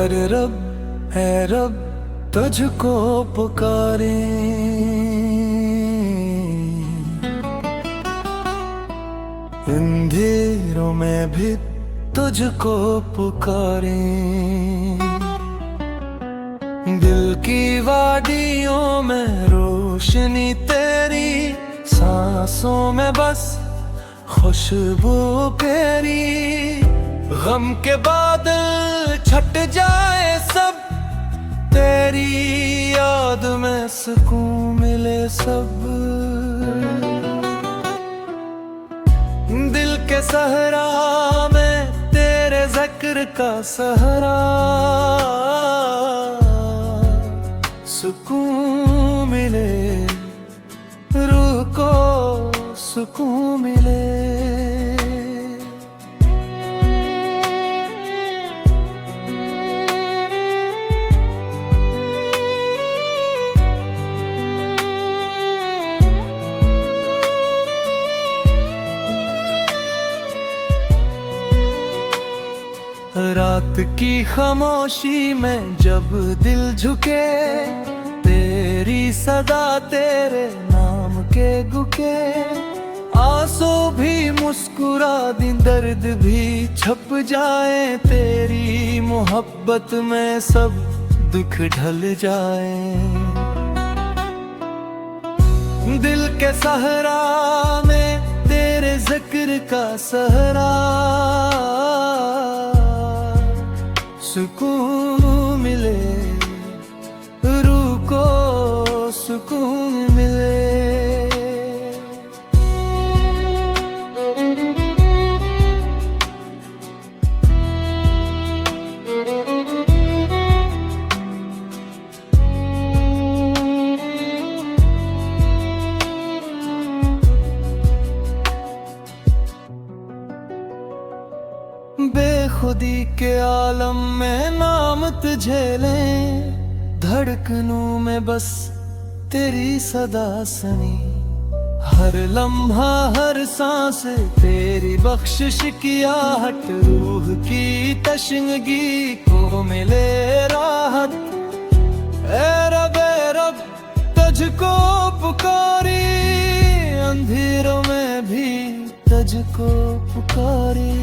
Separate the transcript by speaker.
Speaker 1: हर रब है रब तुझको पुकारे। अंधेरों में भी तुझको पुकारे। दिल की वादियों में रोशनी तेरी, सांसों में बस खुशबू तेरी। गम के बादल छट जाए सब, तेरी याद में सुकून मिले सब। दिल के सहरा में तेरे जिक्र का सहरा, सुकून मिले रूह को सुकून मिले। रात की खामोशी में जब दिल झुके, तेरी सदा तेरे नाम के गुके। आंसू भी मुस्कुरा दी, दर्द भी छप जाए, तेरी मोहब्बत में सब दुख ढल जाए। दिल के सहरा में तेरे जिक्र का सहरा, सुकून मिले रूह को सुकून मिले। बेखुदी के आलम में नाम तुझे लें, धड़कनों में बस तेरी सदा सनी। हर लम्हा हर सांस तेरी बख्शिश की आहट, रूह की तशनगी को मिले राहत। ए रब तुझको पुकारी, अंधेरों में भी तुझको पुकारी।